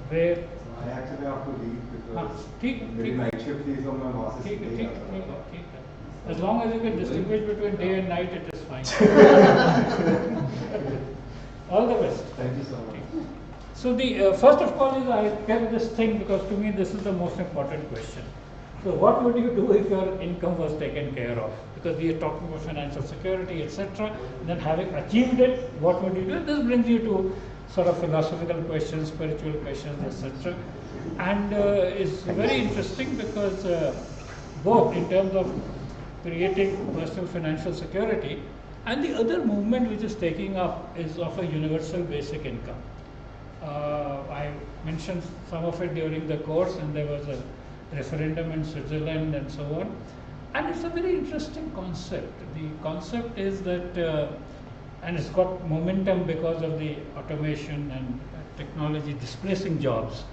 where I actually have to leave because ठीक मेरी night shift थी so मैं वहाँ से ठीक सीधे ठीक आता था। ठीक as long as you can distinguish between day and night, it is fine. All the best. Thank you so much. So the first of all is I kept this thing because to me this is the most important question. So what would you do if your income was taken care of? Because we are talking about financial security, etc. Then having achieved it, what would you do? This brings you to sort of philosophical questions, spiritual questions, etc. And it's very interesting because both in terms of creating personal financial security and the other movement which is taking up is of a universal basic income. I mentioned some of it during the course, and there was a referendum in Switzerland and so on. And it's a very interesting concept. The concept is that, and it's got momentum because of the automation and technology displacing jobs,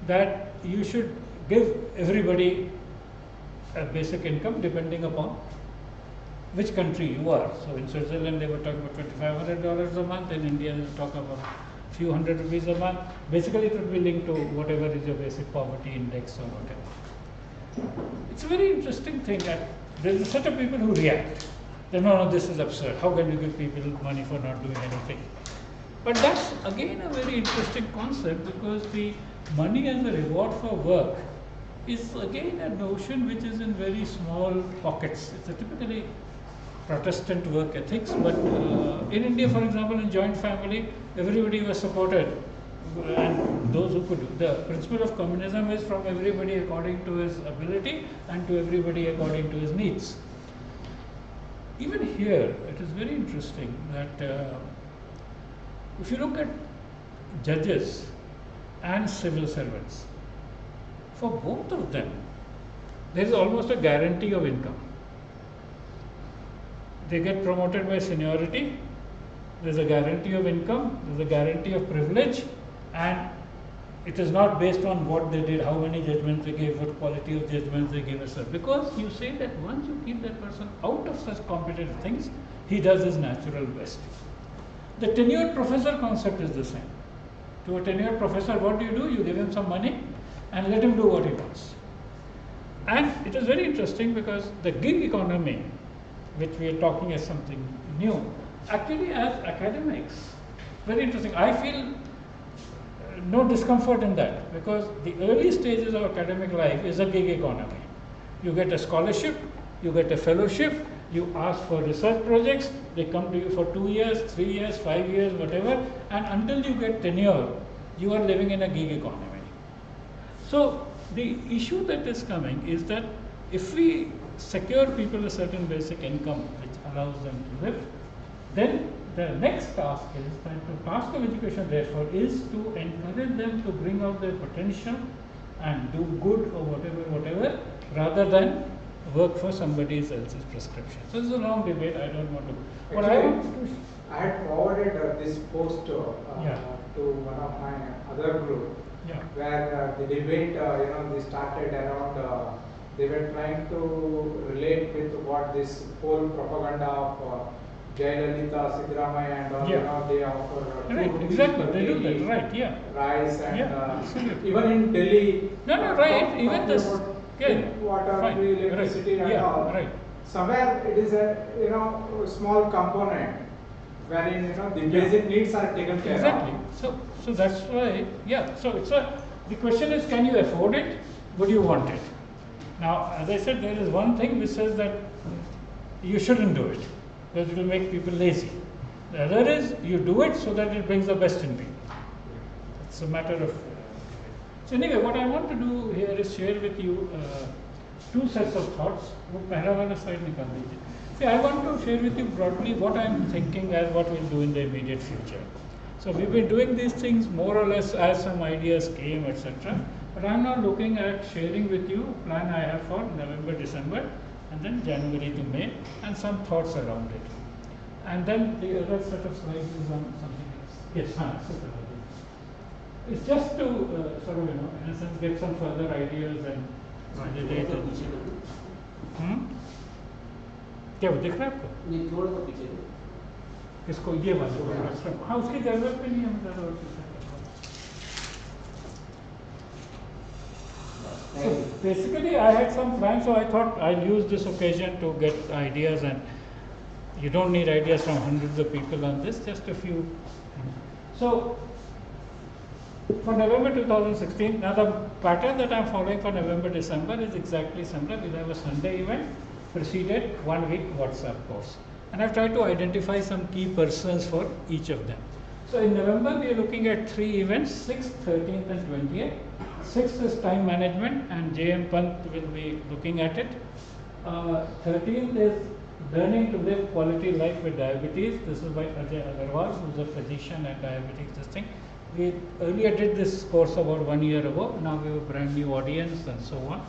that you should give everybody a basic income depending upon which country you are. So in Switzerland they were talking about $2,500 a month, in India they were talking about few hundred rupees a month. Basically it would be linked to whatever is your basic poverty index or whatever. It's a very interesting thing that there's a set of people who react. They know, no, this is absurd. How can you give people money for not doing anything? But that's again a very interesting concept because the money as a reward for work is again a notion which is in very small pockets. It's a typically Protestant work ethics, but in India, for example, in joint family, everybody was supported, and those who could. The principle of communism is from everybody according to his ability and to everybody according to his needs. Even here, it is very interesting that if you look at judges and civil servants, for both of them, there is almost a guarantee of income. They get promoted by seniority, there's a guarantee of income, there's a guarantee of privilege, and it is not based on what they did, how many judgments they gave, what quality of judgments they gave, etc. Because you say that once you keep that person out of such competitive things, he does his natural best. The tenured professor concept is the same. To a tenured professor, what do? You give him some money and let him do what he wants. And it is very interesting because the gig economy, which we are talking as something new, actually as academics, very interesting. I feel no discomfort in that because the early stages of academic life is a gig economy. You get a scholarship, you get a fellowship, you ask for research projects, they come to you for 2 years, 3 years, 5 years, whatever, and until you get tenure, you are living in a gig economy. So the issue that is coming is that if we secure people a certain basic income which allows them to live, then the next task is that the task of education therefore is to encourage them to bring out their potential and do good or whatever, rather than work for somebody else's prescription. So this is a long debate, I don't want to. What Actually, I had forwarded this post to one of my other group, where the debate, they started around, they were trying to relate with what this whole propaganda of Jayalalitha, Siddaramaiah and all, they offer right, exactly, they do that, right, rice and even in Delhi, right, even this, water, fine, electricity and all. Right. Somewhere it is a small component wherein the basic needs are taken care of. Exactly. So that's why, so it's the question is, can you afford it? Would you want it? Now, as I said, there is one thing which says that you shouldn't do it because it will make people lazy. The other is you do it so that it brings the best in people. It's a matter of. So anyway, what I want to do here is share with you two sets of thoughts. See, I want to share with you broadly what I am thinking as what we'll do in the immediate future. So we've been doing these things more or less as some ideas came, etc. But I'm now looking at sharing with you a plan I have for November, December, and then January to May, and some thoughts around it. And then the other set of slides is on something else. Yes, it's just to sort of, in a sense, get some further ideas and validate it. क्या वो दिख रहा है आपको? नहीं, थोड़ा सा पीछे इसको ये वाला हाँ, उसकी जरूरत भी नहीं है, So basically I had some plans, so I thought I'll use this occasion to get ideas, and you don't need ideas from hundreds of people on this, just a few. So for November 2016, now the pattern that I'm following for November, December is exactly similar. We'll have a Sunday event, preceded 1 week WhatsApp course. And I've tried to identify some key persons for each of them. So in November, we are looking at 3 events, 6th, 13th and 20th. 6th is time management, and J.M. Pant will be looking at it. 13th is learning to live quality life with diabetes. This is by Ajay Agarwal, who's a physician and diabetes testing. We earlier did this course about 1 year ago. Now we have a brand new audience and so on.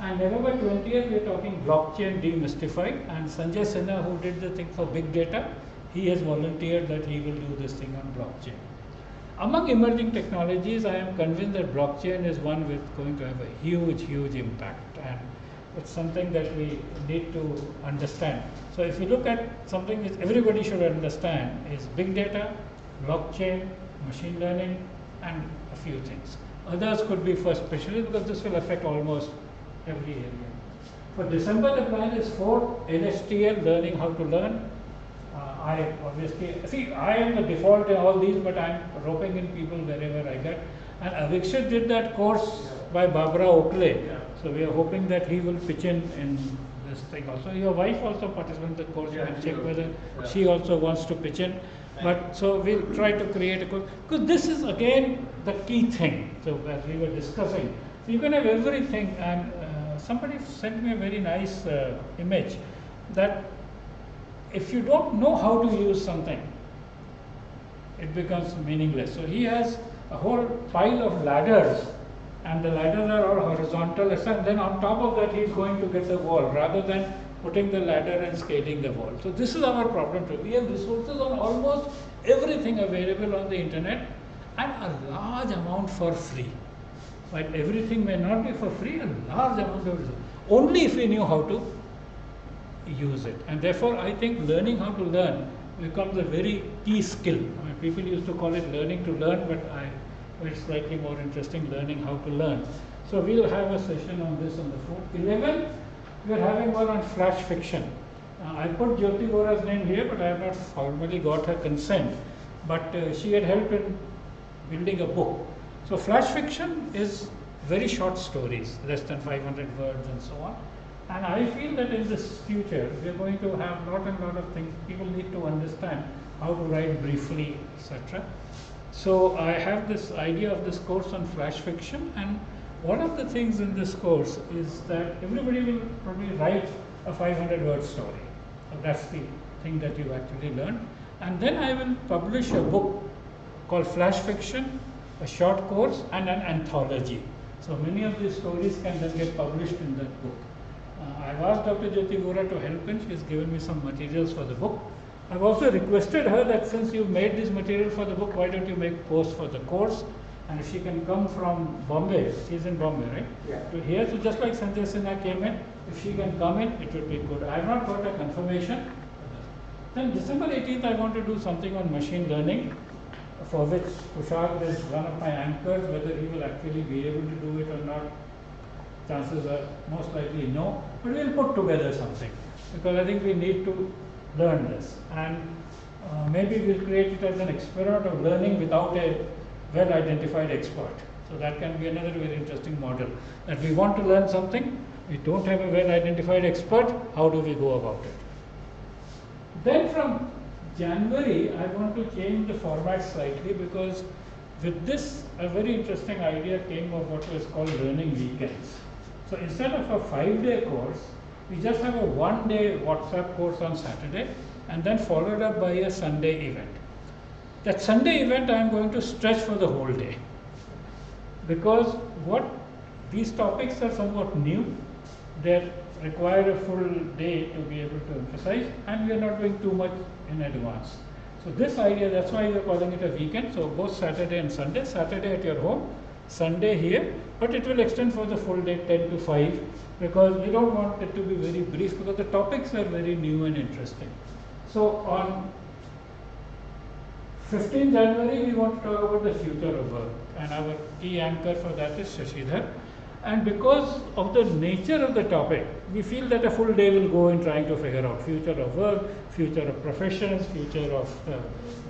And November 20th, we are talking blockchain demystified. And Sanjay Sinha, who did the thing for big data, he has volunteered that he will do this thing on blockchain. Among emerging technologies, I am convinced that blockchain is one which is going to have a huge, huge impact. And it's something that we need to understand. So if you look at something which everybody should understand is big data, blockchain, machine learning, and a few things. Others could be for specialists because this will affect almost every area. For December, the plan is 4 LSTL, learning how to learn. I obviously, see, I am the default in all these, but I'm roping in people wherever I get. And Avikshit did that course by Barbara Oakley. So we are hoping that he will pitch in this thing also. Your wife also participated in the course. You can check whether she also wants to pitch in. But so we'll try to create a course, because this is again the key thing. So as we were discussing, so you can have everything. And somebody sent me a very nice image that if you don't know how to use something, it becomes meaningless. So he has a whole pile of ladders, and the ladders are all horizontal, and then on top of that he is going to get the wall rather than putting the ladder and scaling the wall. So this is our problem too. We have resources on almost everything available on the internet, and a large amount for free. But everything may not be for free, a large amount of resources. Only if we knew how to use it. And therefore I think learning how to learn becomes a very key skill. I mean, people used to call it learning to learn, but it's slightly more interesting, learning how to learn. So we'll have a session on this on the 4th. 11, we're having one on flash fiction. I put Jyoti Vora's name here, but I have not formally got her consent. But she had helped in building a book. So flash fiction is very short stories, less than 500 words and so on. And I feel that in this future, we are going to have lot of things. People need to understand how to write briefly, etc. So I have this idea of this course on flash fiction, and one of the things in this course is that everybody will probably write a 500-word story. So that's the thing that you actually learn. And then I will publish a book called Flash Fiction, a short course, and an anthology. So many of these stories can then get published in that book. I've asked Dr. Jyoti Vora to help, and she's given me some materials for the book. I've also requested her that since you've made this material for the book, why don't you make posts for the course? And if she can come from Bombay, she's in Bombay, right? Yeah. To here, so just like Sanjay Sinha came in, if she can come in, it would be good. I have not got a confirmation. Then December 18th, I want to do something on machine learning, for which Tushar is one of my anchors. Whether he will actually be able to do it or not, chances are most likely no, but we'll put together something, because I think we need to learn this, and maybe we'll create it as an experiment of learning without a well-identified expert. So that can be another very interesting model, that we want to learn something, we don't have a well-identified expert, how do we go about it? Then from January, I want to change the format slightly, because with this, a very interesting idea came of what was called learning weekends. So instead of a 5-day course, we just have a 1-day WhatsApp course on Saturday, and then followed up by a Sunday event. That Sunday event I am going to stretch for the whole day, because these topics are somewhat new. They require a full day to be able to emphasize, and we are not doing too much in advance. So this idea, that's why we are calling it a weekend. So both Saturday and Sunday, Saturday at your home, Sunday here, but it will extend for the full day, 10 to 5, because we don't want it to be very brief, because the topics are very new and interesting. So on 15 January, we want to talk about the future of work, and our key anchor for that is Shashidhar. And because of the nature of the topic, we feel that a full day will go in trying to figure out future of work, future of professions, future of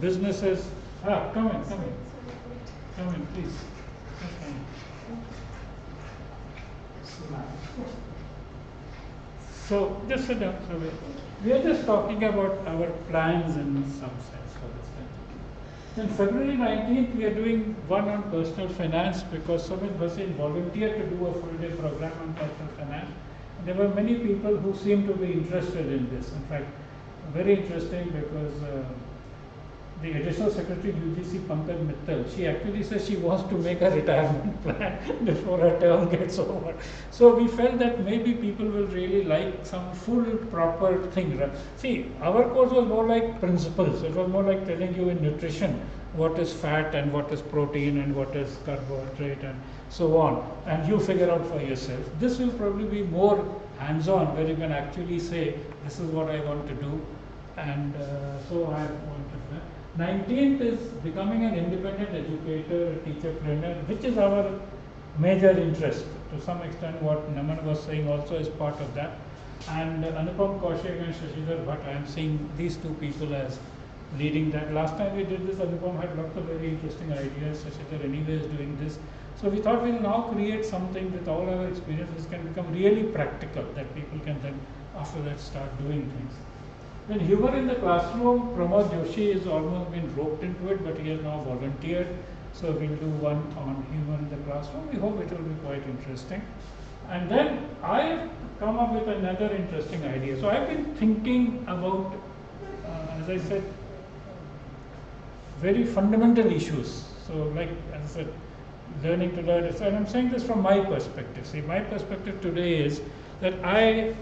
businesses. Come in, please. So just sit down. So we are just talking about our plans in some sense for this time. Then February 19th, we are doing one on personal finance because Sumit Bhasin volunteered to do a full day program on personal finance. There were many people who seemed to be interested in this. In fact, very interesting because the additional secretary UGC Pankaj Mittal, she actually says she wants to make a retirement plan before her term gets over. So we felt that maybe people will really like some full proper thing. See, our course was more like principles. It was more like telling you in nutrition what is fat and what is protein and what is carbohydrate and so on. And you figure out for yourself. This will probably be more hands-on where you can actually say, this is what I want to do. And so I wanted that. 19th is becoming an independent educator, teacher trainer, which is our major interest. To some extent, what Naman was saying also is part of that. And Anupam Kaushik and Shashidhar Bhatt, I am seeing these two people as leading that. Last time we did this, Anupam had lots of very interesting ideas. Shashidhar anyway is doing this. So we thought we'll now create something with all our experiences can become really practical, that people can then after that start doing things. Then humor in the classroom, Pramod Joshi has almost been roped into it, but he has now volunteered. So we'll do one on humor in the classroom. We hope it will be quite interesting. And then I've come up with another interesting idea. So I've been thinking about, as I said, very fundamental issues. So like, as I said, learning to learn. So I'm saying this from my perspective. See, my perspective today is that I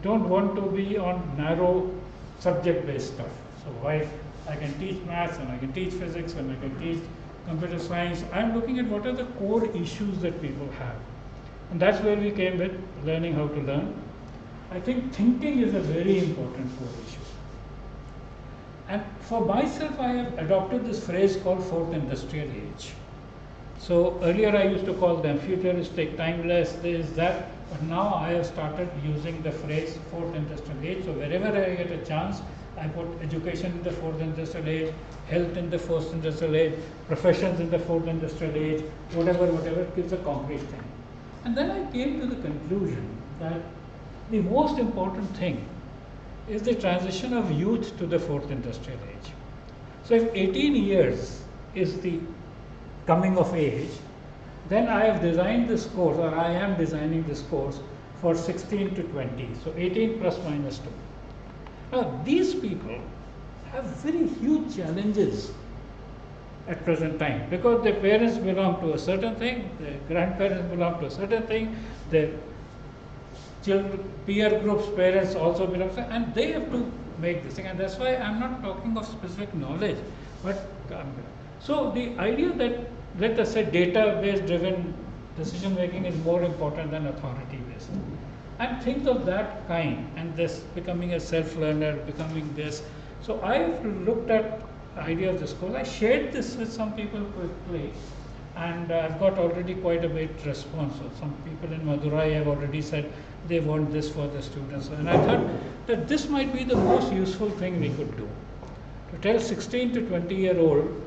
don't want to be on narrow subject-based stuff. So why I can teach maths and I can teach physics and I can teach computer science. I'm looking at what are the core issues that people have. And that's where we came with learning how to learn. I think thinking is a very important core issue. And for myself, I have adopted this phrase called fourth industrial age. So earlier I used to call them futuristic, timeless, this, that. But now I have started using the phrase fourth industrial age. So wherever I get a chance, I put education in the fourth industrial age, health in the fourth industrial age, professions in the fourth industrial age, whatever, it gives a concrete thing. And then I came to the conclusion that the most important thing is the transition of youth to the fourth industrial age. So if 18 years is the coming of age, then I have designed this course, or I am designing this course for 16 to 20, so 18 plus minus 2. Now, these people have very huge challenges at present time because their parents belong to a certain thing, their grandparents belong to a certain thing, their children, peer groups, parents also belong to, and they have to make this thing. And that's why I'm not talking of specific knowledge, but so the idea that, let us say, database driven decision making is more important than authority based. And things of that kind, and this becoming a self-learner, becoming this. So I've looked at the idea of this course. I shared this with some people quickly, and I've got already quite a bit response. So some people in Madurai have already said they want this for the students. And I thought that this might be the most useful thing we could do, to tell 16 to 20-year-old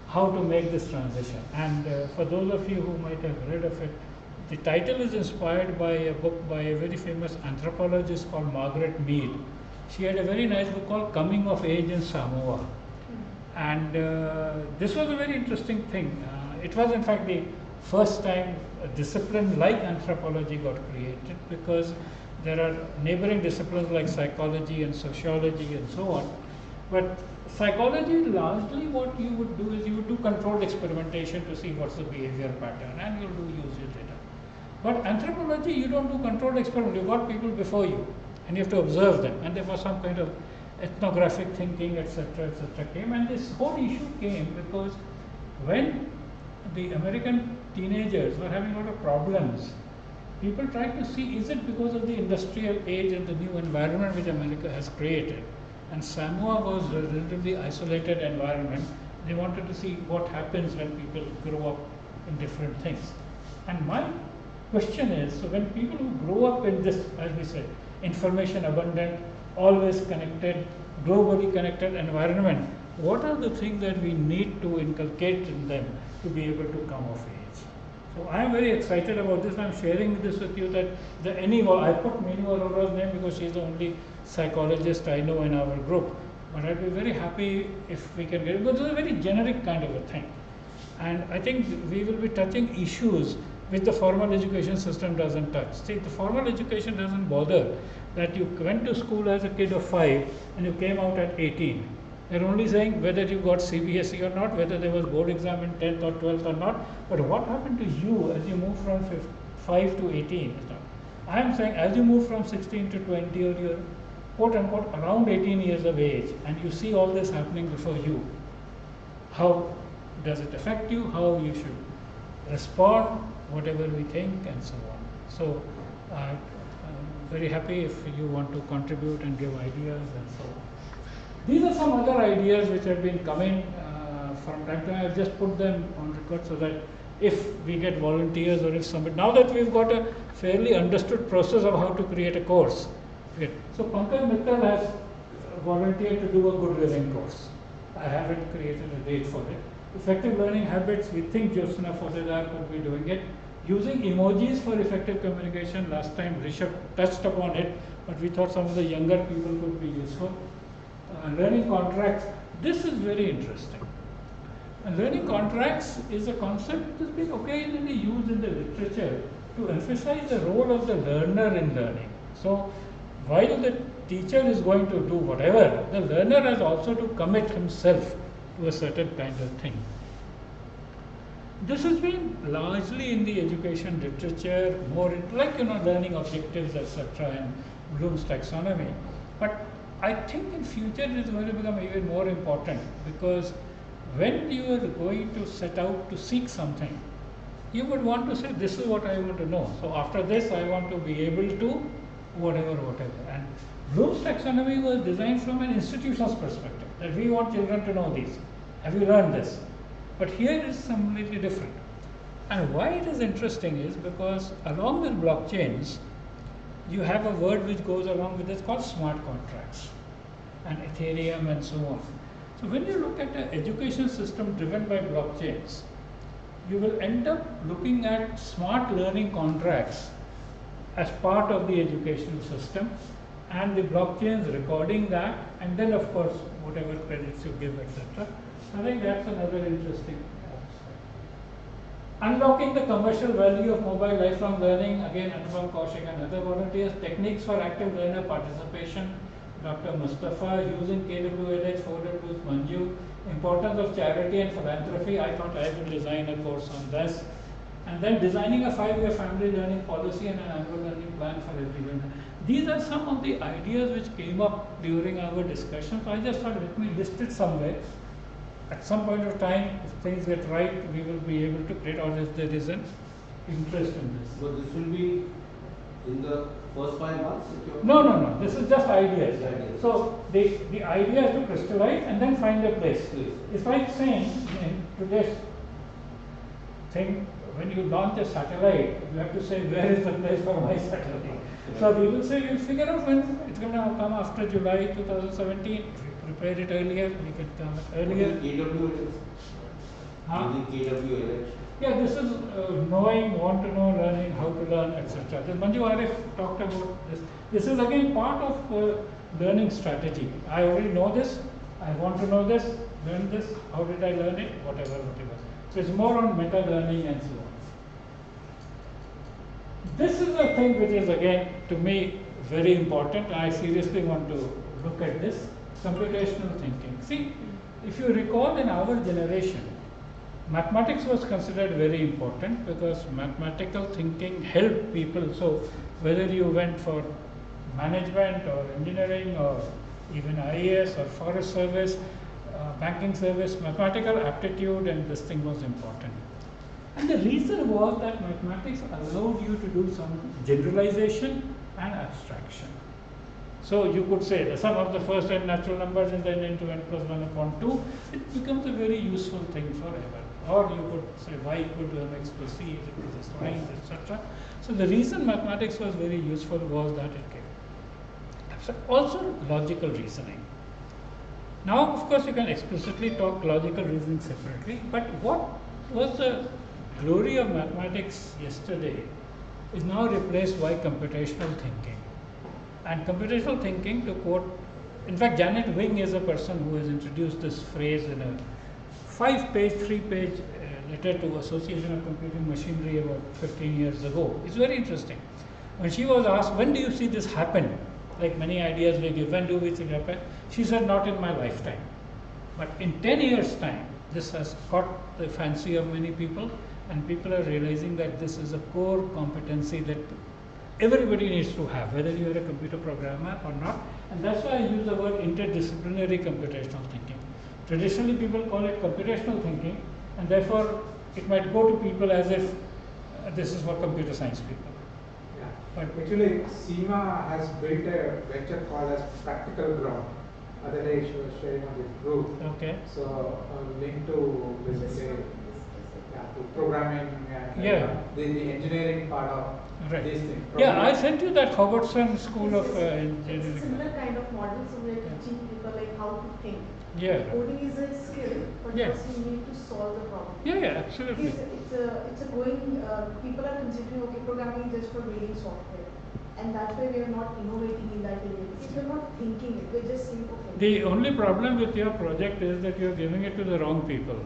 how to make this transition. And for those of you who might have read of it, the title is inspired by a book by a very famous anthropologist called Margaret Mead. She had a very nice book called Coming of Age in Samoa. And this was a very interesting thing. It was in fact the first time a discipline like anthropology got created, because there are neighboring disciplines like psychology and sociology and so on. But psychology, largely what you would do is you would do controlled experimentation to see what's the behavior pattern, and you'll use your data. But anthropology, you don't do controlled experiment. You've got people before you, and you have to observe them. And therefore some kind of ethnographic thinking, etc., came. And this whole issue came because when the American teenagers were having a lot of problems, people tried to see, is it because of the industrial age and the new environment which America has created? And Samoa was a relatively isolated environment. They wanted to see what happens when people grow up in different things. And my question is, so when people who grow up in this, as we said, information abundant, always connected, globally connected environment, what are the things that we need to inculcate in them to be able to come of age? So I am very excited about this. I am sharing this with you that I put Meenu Arora's name because she is the only psychologist I know in our group. But I'd be very happy if we can get it, because it's a very generic kind of a thing. And I think we will be touching issues which the formal education system doesn't touch. See, the formal education doesn't bother that you went to school as a kid of 5 and you came out at 18. They're only saying whether you got CBSE or not, whether there was board exam in 10th or 12th or not. But what happened to you as you move from 5 to 18? I am saying as you move from 16 to 20, or you're quote unquote around 18 years of age, and you see all this happening before you, how does it affect you? How you should respond, whatever we think, and so on. So I'm very happy if you want to contribute and give ideas and so on. These are some other ideas which have been coming from time to time. I've just put them on record so that if we get volunteers or if somebody, now that we've got a fairly understood process of how to create a course. So Pankaj Mittal has volunteered to do a good living course. I haven't created a date for it. Effective learning habits, we think Jyotsna Fotedar could be doing it. Using emojis for effective communication, last time Rishabh touched upon it, but we thought some of the younger people could be useful. Learning contracts, this is very interesting. And learning contracts is a concept which has been occasionally used in the literature to emphasize the role of the learner in learning. So while the teacher is going to do whatever, the learner has also to commit himself to a certain kind of thing. This has been largely in the education literature, more like learning objectives, etc., and Bloom's taxonomy. But I think in future it is going to become even more important, because when you are going to set out to seek something, you would want to say, this is what I want to know. So after this, I want to be able to whatever. And Bloom's taxonomy was designed from an institution's perspective, that we want children to know these. Have you learned this? But here is completely different. And why it is interesting is because along with blockchains, you have a word which goes along with it called smart contracts and Ethereum and so on. So when you look at an education system driven by blockchains, you will end up looking at smart learning contracts as part of the educational system, and the blockchains recording that, and then of course whatever credits you give, etc. I think that's another interesting aspect. Unlocking the commercial value of mobile lifelong learning, again Anupam Kaushik and other volunteers. Techniques for active learner participation, Dr. Mustafa. Using KWLH, 4W's Manju. Importance of charity and philanthropy. I thought I would design a course on this. And then designing a 5-year family learning policy and an annual learning plan for every learner. These are some of the ideas which came up during our discussion. So I just thought, let me list it somewhere. At some point of time, if things get right, we will be able to create, or if there is an interest in this. So this will be in the first 5 months? No. This is just ideas. So the idea is to crystallize and then find a place. Yes. It's like saying in today's thing, when you launch a satellite, you have to say, where is the place for my satellite? So we will say, we'll figure out when it's going to come after July 2017. If we prepare it earlier, we can come earlier. KWLH? Huh? KWLH? Yeah, this is knowing, want to know, learning, how to learn, etc. Manju Arif talked about this. This is again part of learning strategy. I already know this, I want to know this, learn this, how did I learn it, whatever. So it's more on meta learning and so on. This is a thing which is again to me very important. I seriously want to look at this, computational thinking. See, if you recall in our generation, mathematics was considered very important because mathematical thinking helped people. So whether you went for management or engineering or even IAS or forest service, banking service, mathematical aptitude and this thing was important. And the reason was that mathematics allowed you to do some generalization and abstraction. So you could say the sum of the first n natural numbers and then n to n plus 1 upon 2, it becomes a very useful thing forever. or you could say y equal to mx plus c is equal to this lines, etc. So the reason mathematics was very useful was that it came. So also logical reasoning. Now, of course, you can explicitly talk logical reasoning separately, but what was the glory of mathematics yesterday is now replaced by computational thinking. And computational thinking, to quote, in fact, Janet Wing is a person who has introduced this phrase in a 5-page, 3-page letter to Association of Computing Machinery about 15 years ago. It's very interesting. When she was asked, when do you see this happen? Like many ideas we give, when do we see it happen? She said, not in my lifetime. But in 10 years' time, this has caught the fancy of many people, and people are realizing that this is a core competency that everybody needs to have, whether you are a computer programmer or not. And that's why I use the word interdisciplinary computational thinking. Traditionally, people call it computational thinking, and therefore it might go to people as if this is for computer science people. Yeah, but actually, SEMA has built a venture called as Practical Ground. Other day she was sharing on the group. Okay. So linked to basically to programming and the engineering part of these things. Yeah, I sent you that Hobbartson School of Engineering. It's a similar kind of model, so we are teaching people like how to think. Yeah. Coding is a skill, but first you need to solve the problem. Yeah, absolutely. It's a going, people are considering, okay, programming is just for building software. And that's why we are not innovating in that area. If you're not thinking it, we're just saying, okay. The only problem with your project is that you're giving it to the wrong people.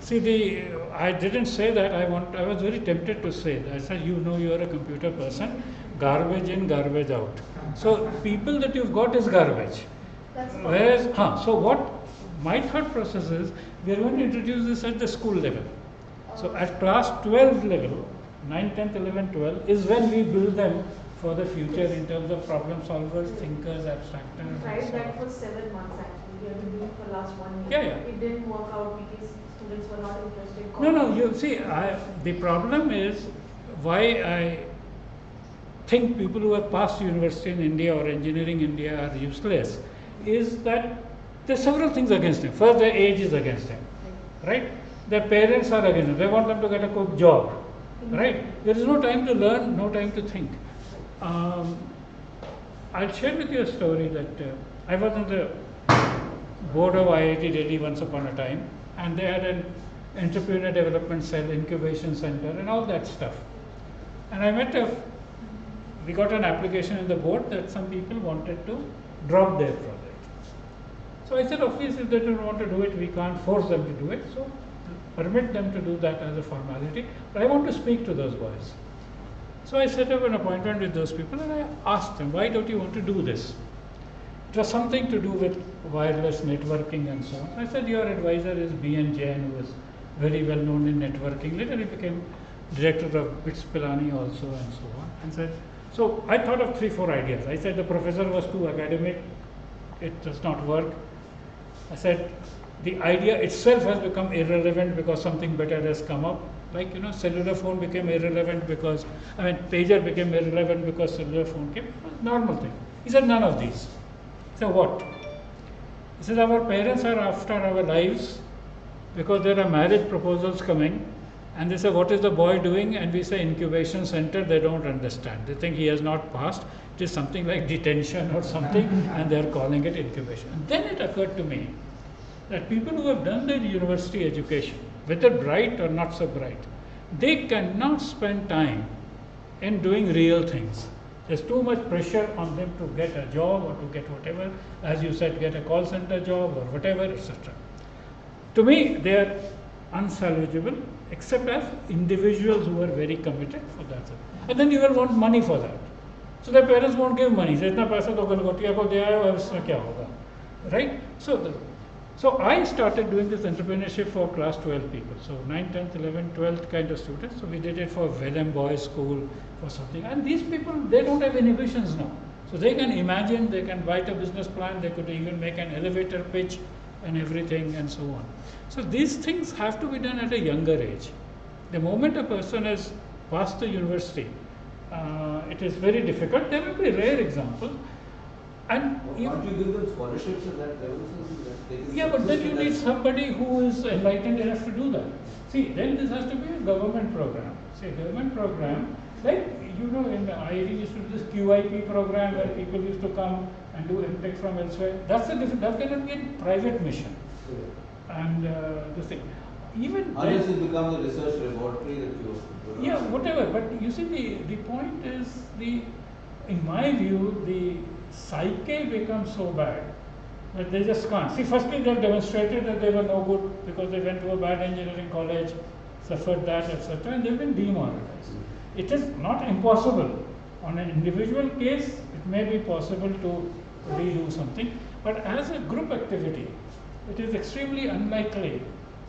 See, I didn't say that. I was very tempted to say that. I said, you know, you are a computer person, garbage in, garbage out. So people that you've got is garbage. Whereas, so what my thought process is, we are going to introduce this at the school level. So at class 12 level, 9, 10th, 11, 12 is when we build them for the future in terms of problem solvers, thinkers, abstractors. We tried that for 7 months actually. We have been doing it for last 1 year. Yeah. It didn't work out because students were not interested. No, you see, the problem is why I think people who have passed university in India or engineering India are useless is that there are several things against them. First, their age is against them, right? Their parents are against them. They want them to get a quick job, right? There is no time to learn, no time to think. I'll share with you a story that I was on the board of IIT Delhi once upon a time, and they had an entrepreneur development cell, incubation center, and all that stuff. And I we got an application in the board that some people wanted to drop their project. So I said, obviously, if they don't want to do it, we can't force them to do it. So permit them to do that as a formality. But I want to speak to those boys. So I set up an appointment with those people and I asked them, why don't you want to do this? It was something to do with wireless networking and so on. I said, your advisor is B.N. Jain, who was very well known in networking. Later he became director of BITS Pilani also and so on. And said, so I thought of 3-4 ideas. I said the professor was too academic, it does not work. I said the idea itself has become irrelevant because something better has come up. Like, cellular phone became irrelevant because, pager became irrelevant because cellular phone came. It was a normal thing. He said, none of these. I said, what? He said, our parents are after our lives because there are marriage proposals coming. And they say, what is the boy doing? And we say, incubation center. They don't understand. They think he has not passed. It is something like detention or something, and they are calling it incubation. And then it occurred to me that people who have done their university education, whether bright or not so bright, they cannot spend time in doing real things. There's too much pressure on them to get a job or to get whatever, as you said, get a call center job or whatever, etc. To me, they are unsalvageable, except as individuals who are very committed for that. And then you will want money for that. So their parents won't give money. Say, "Itna paisa to Galgotia ko de aaye, ab isme kya hoga?" Right? So I started doing this entrepreneurship for class 12 people. So 9th, 10th, 11th, 12th kind of students. So we did it for Vellum Boys School for something. And these people, they don't have inhibitions now. So they can imagine, they can write a business plan, they could even make an elevator pitch and everything and so on. So these things have to be done at a younger age. The moment a person has passed the university, it is very difficult. There will be rare examples. And Can't you give them scholarships at that level? So that they can yeah, but then succeed you in need that? somebody who is enlightened enough to do that. See, then this has to be a government program. See, government program, like, you know, in the IIT used to do this QIP program where people used to come and do MTech from elsewhere. That's a different, that cannot be a private mission. And this thing. Even Unless then, it becomes a research laboratory that you. yeah, whatever. But you see, the point is in my view, the psyche becomes so bad that they just can't. See, firstly, they demonstrated that they were no good because they went to a bad engineering college, suffered that, etc., and they've been demoralized. It is not impossible. On an individual case, it may be possible to redo something, but as a group activity, it is extremely unlikely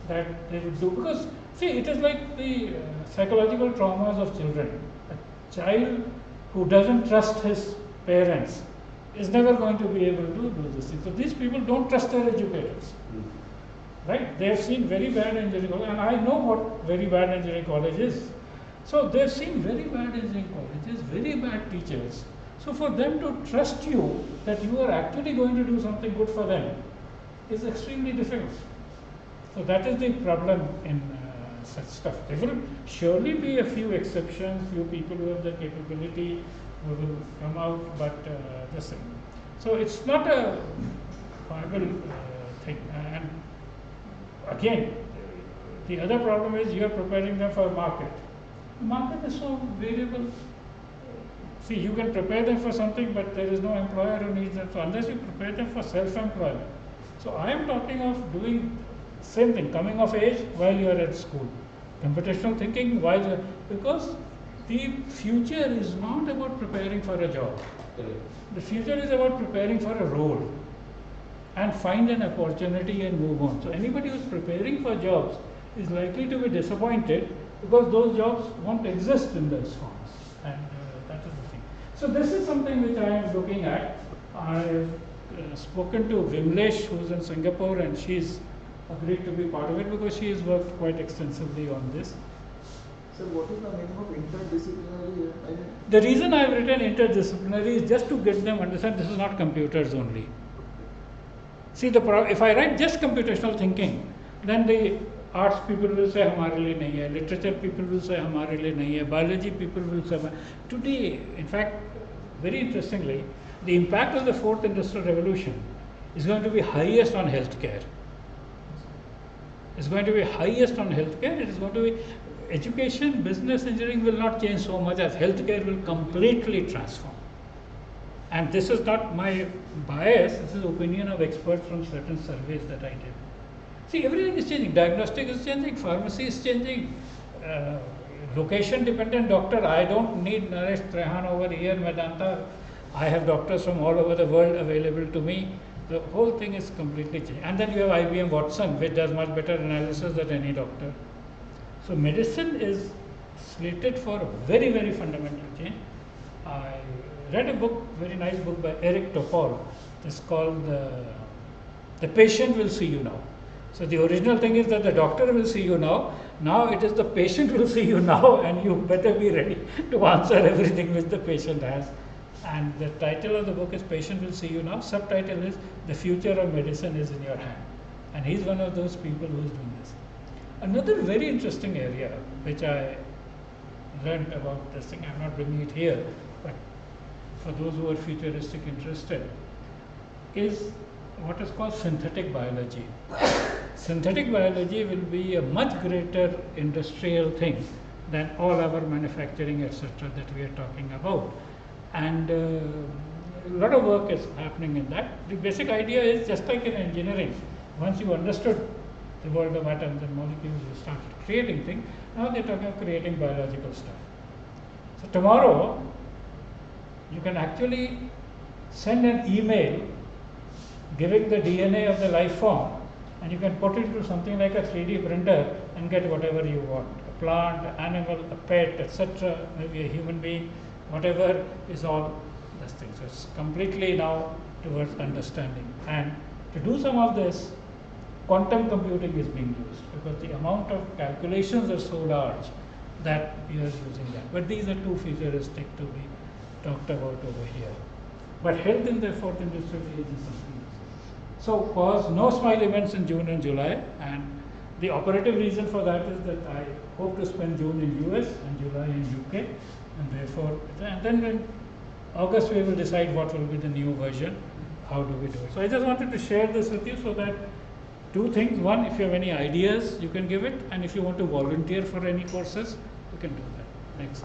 that they would do, because see, it is like the psychological traumas of children. A child who doesn't trust his parents is never going to be able to do this thing. So these people don't trust their educators, right? They have seen very bad engineering college, and I know what very bad engineering college is. So they've seen very bad engineering colleges, very bad teachers. So for them to trust you that you are actually going to do something good for them is extremely difficult. So that is the problem in such stuff. There will surely be a few exceptions, few people who have the capability who will come out, but this thing. So it's not a viable thing. And again, the other problem is you are preparing them for market. The market is so variable. See, you can prepare them for something, but there is no employer who needs them. So unless you prepare them for self-employment. So I am talking of doing same thing, coming of age while you are at school. Computational thinking while you are, because the future is not about preparing for a job. The future is about preparing for a role and find an opportunity and move on. So anybody who is preparing for jobs is likely to be disappointed because those jobs won't exist in those forms. And that is the thing. So this is something which I am looking at. I have spoken to Vimlesh, who's in Singapore, and she's agreed to be part of it because she has worked quite extensively on this. So what is the meaning of interdisciplinary? I mean, the reason I have written interdisciplinary is just to get them understand this is not computers only. See, if I write just computational thinking, then the arts people will say हमारे लिए नहीं है, literature people will say हमारे लिए नहीं है, biology people will say. Today, in fact, very interestingly, the impact of the fourth industrial revolution is going to be highest on healthcare. It's going to be highest on healthcare. It is going to be education, business, engineering will not change so much as healthcare will completely transform. And this is not my bias, this is opinion of experts from certain surveys that I did. See, everything is changing. Diagnostic is changing, pharmacy is changing, location dependent doctor. I don't need Naresh Trehan over here, Medanta. I have doctors from all over the world available to me. The whole thing is completely changed. And then you have IBM Watson, which does much better analysis than any doctor. So medicine is slated for a very, very fundamental change. I read a book, very nice book by Eric Topol. It's called The Patient Will See You Now. So the original thing is that the doctor will see you now. Now it is the patient will see you now, and you better be ready to answer everything which the patient has. And the title of the book is Patient Will See You Now. Subtitle is The Future of Medicine is in Your Hand. And he's one of those people who is doing this. Another very interesting area which I learned about this thing, I'm not bringing it here, but for those who are futuristic interested, is what is called synthetic biology. Synthetic biology will be a much greater industrial thing than all our manufacturing, etc., that we are talking about. And a lot of work is happening in that. The basic idea is just like in engineering, once you understood the world of atoms and molecules, you started creating things. Now they're talking of creating biological stuff. So tomorrow, you can actually send an email giving the DNA of the life form, and you can put it into something like a 3D printer and get whatever you want. A plant, an animal, a pet, etc., maybe a human being, whatever is all this thing. So it's completely now towards understanding. And to do some of this, quantum computing is being used because the amount of calculations are so large that we are using that. But these are too futuristic to be talked about over here. But health in the fourth industrial age is something else. So pause, no smile events in June and July, and the operative reason for that is that I hope to spend June in US and July in UK, and therefore, and then in August we will decide what will be the new version, how do we do it. So I just wanted to share this with you so that two things. One, if you have any ideas, you can give it, and if you want to volunteer for any courses, you can do that. Next.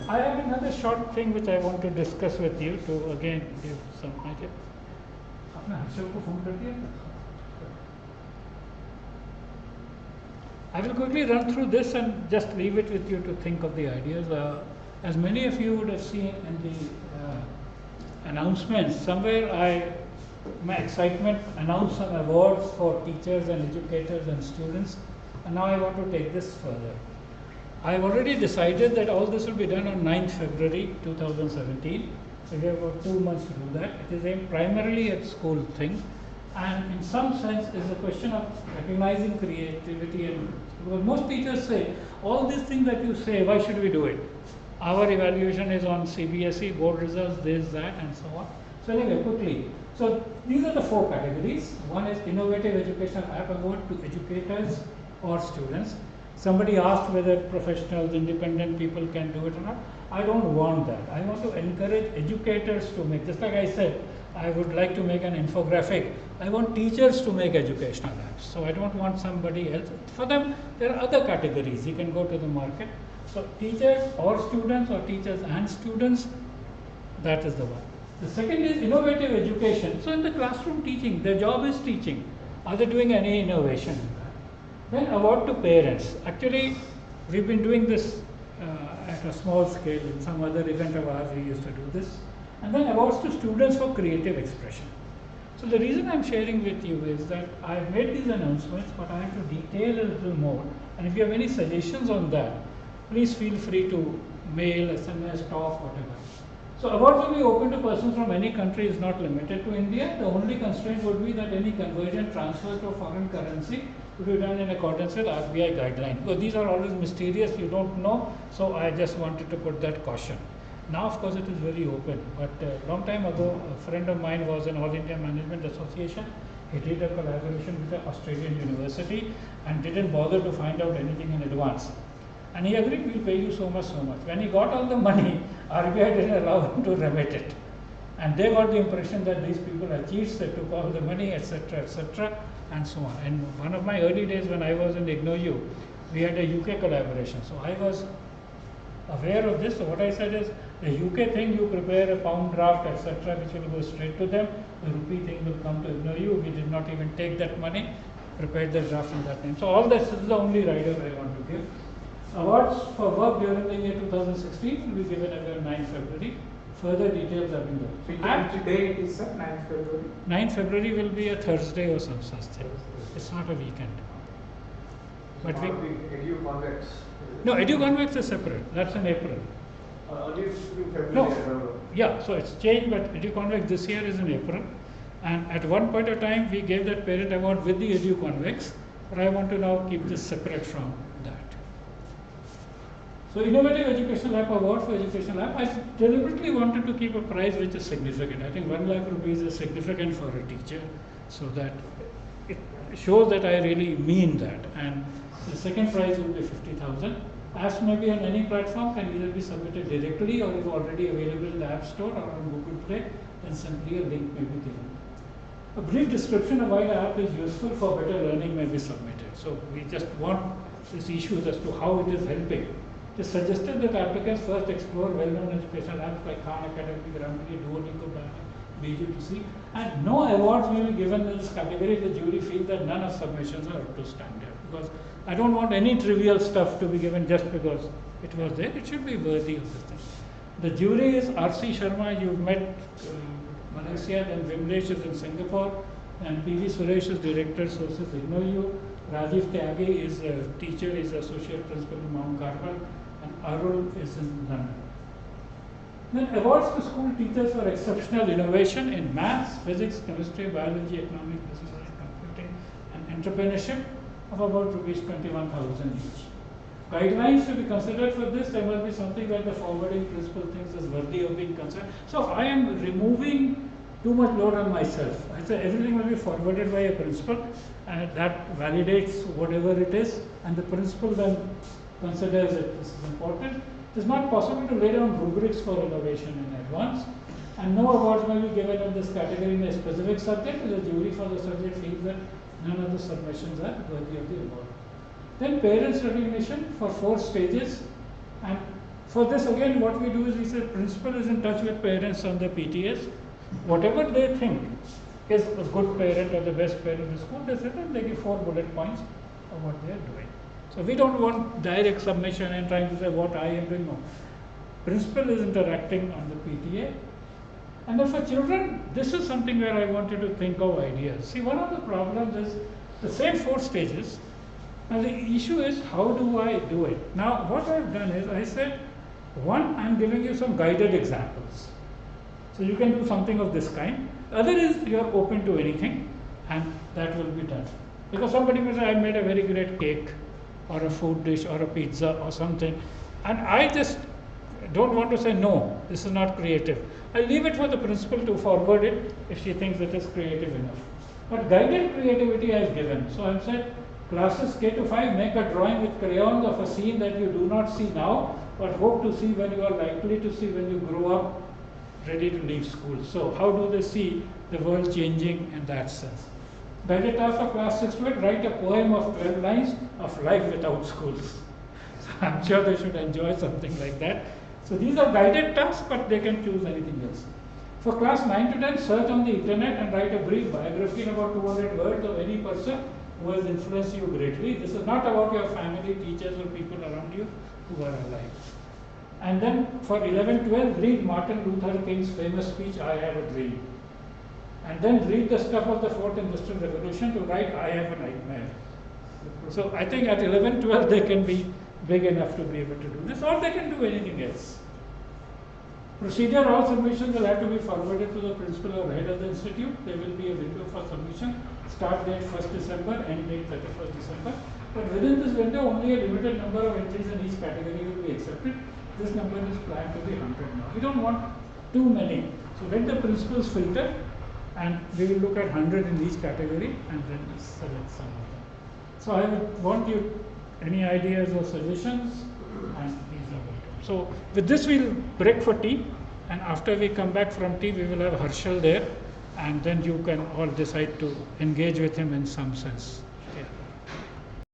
I have another short thing which I want to discuss with you to again give some idea. आपने हर्षल को phone कर दिया? I will quickly run through this and just leave it with you to think of the ideas. As many of you would have seen in the announcements, somewhere my excitement announced some awards for teachers and educators and students, and now I want to take this further. I have already decided that all this will be done on 9th February 2017. So we have about 2 months to do that. It is aimed primarily at school thing, and in some sense is a question of recognizing creativity. And because most teachers say, all these things that you say, why should we do it? Our evaluation is on CBSE, board results, this, that, and so on. So anyway, quickly. So these are the 4 categories. One is Innovative Educational App Award to educators or students. Somebody asked whether professionals, independent people can do it or not. I don't want that. I want to encourage educators to make, just like I said, I would like to make an infographic. I want teachers to make educational apps. So I don't want somebody else. For them, there are other categories. You can go to the market. So teachers or students or teachers and students, that is the one. The second is innovative education. So in the classroom teaching, their job is teaching. Are they doing any innovation in that? Then award to parents. Actually, we've been doing this at a small scale. In some other event of ours, we used to do this. And then awards to students for creative expression. So the reason I'm sharing with you is that I've made these announcements, but I have to detail a little more. And if you have any suggestions on that, please feel free to mail, SMS, talk, whatever. So awards will be open to persons from any country, is not limited to India. The only constraint would be that any conversion, transfer to a foreign currency would be done in accordance with RBI guidelines. Because these are always mysterious, you don't know. So I just wanted to put that caution. Now, of course, it is very open. But a long time ago, a friend of mine was in All India Management Association. He did a collaboration with an Australian university and didn't bother to find out anything in advance. And he agreed, we'll pay you so much, so much. When he got all the money, RBI didn't allow him to remit it. And they got the impression that these people are cheats, they took all the money, etc., and so on. And one of my early days when I was in IGNOU, we had a UK collaboration. So I was aware of this. So what I said is, the UK thing, you prepare a pound draft, etc., which will go straight to them. The rupee thing will come to IGNOU. We did not even take that money, prepared the draft in that name. So all this is the only rider I want to give. Awards for work during the year 2016 will be given at 9th February. Further details have been given. Which day it is, sir? 9th February? 9th February will be a Thursday or some such thing. It's not a weekend. But we EduConvex. No, EduConvex is separate. That's in April. No. Yeah, so it's changed, but EduConvex this year is in April. And at one point of time, we gave that parent award with the EduConvex, but I want to now keep this separate from that. So Innovative Educational App Award for Educational App, I deliberately wanted to keep a prize which is significant. I think 1 lakh rupees is significant for a teacher, so that it shows that I really mean that. And the second prize will be 50,000. Apps may be on any platform, can either be submitted directly or if already available in the App Store or on Google Play, then simply a link may be given. A brief description of why the app is useful for better learning may be submitted. So we just want these issues as to how it is helping. It is suggested that applicants first explore well-known educational apps like Khan Academy, Grammarly, Duolingo, BGTC, and no awards may be given in this category if the jury feels that none of submissions are up to standard. Because I don't want any trivial stuff to be given just because it was there. It should be worthy of this thing. The jury is R.C. Sharma. You've met Malaysia, then Vimlesh is in Singapore, and P.V. Suresh is director, sources IGNOU. Rajiv Tyagi is a teacher, is associate principal in Mount Carmel, and Arul is in London. Then awards to school teachers for exceptional innovation in maths, physics, chemistry, biology, economics, business, computing, and entrepreneurship of about rupees 21,000 each. guidelines to be considered for this, there must be something that the forwarding principal thinks is worthy of being considered. So I am removing too much load on myself. I say everything will be forwarded by a principal, and that validates whatever it is, and the principal then considers it. This is important. It is not possible to lay down rubrics for innovation in advance, and no awards may be given in this category in a specific subject if the jury for the subject feels that none of the submissions are worthy of the award. Then parents recognition for 4 stages, and for this again what we do is we say principal is in touch with parents on the PTAs. Whatever they think is a good parent or the best parent in the school, they sit and they give 4 bullet points of what they are doing. So we don't want direct submission and trying to say what I am doing. No. Principal is interacting on the PTA. And then for children, this is something where I wanted to think of ideas. See, one of the problems is the same 4 stages. Now the issue is, how do I do it? Now what I've done is, I said, one, I'm giving you some guided examples. So you can do something of this kind. Other is, you are open to anything, and that will be done. Because somebody may say, I made a very great cake, or a food dish, or a pizza, or something, and I just don't want to say, no, this is not creative. I leave it for the principal to forward it if she thinks it is creative enough. But guided creativity I have given. So I have said, classes K to 5, make a drawing with crayons of a scene that you do not see now, but hope to see when you are likely to see when you grow up, ready to leave school. So how do they see the world changing in that sense? Guided task for class 6 to 8, write a poem of 12 lines of life without schools. So I'm sure they should enjoy something like that. So these are guided tasks, but they can choose anything else. For class 9 to 10, search on the internet and write a brief biography in about 200 words of any person who has influenced you greatly. This is not about your family, teachers, or people around you who are alive. And then for 11-12, read Martin Luther King's famous speech, I Have a Dream. And then read the stuff of the 4th Industrial Revolution to write, I Have a Nightmare. So I think at 11-12 they can be big enough to be able to do this, or they can do anything else. Procedure, all submissions will have to be forwarded to the principal or head of the institute. There will be a window for submission, start date 1st December, end date 31st December. But within this window, only a limited number of entries in each category will be accepted. This number is planned to be 100 now. We don't want too many. So let the principals filter, and we will look at 100 in each category and then select some of them. So I would want you, any ideas or suggestions, and these are welcome. So with this we'll break for tea, and after we come back from tea we will have Harshal there, and then you can all decide to engage with him in some sense.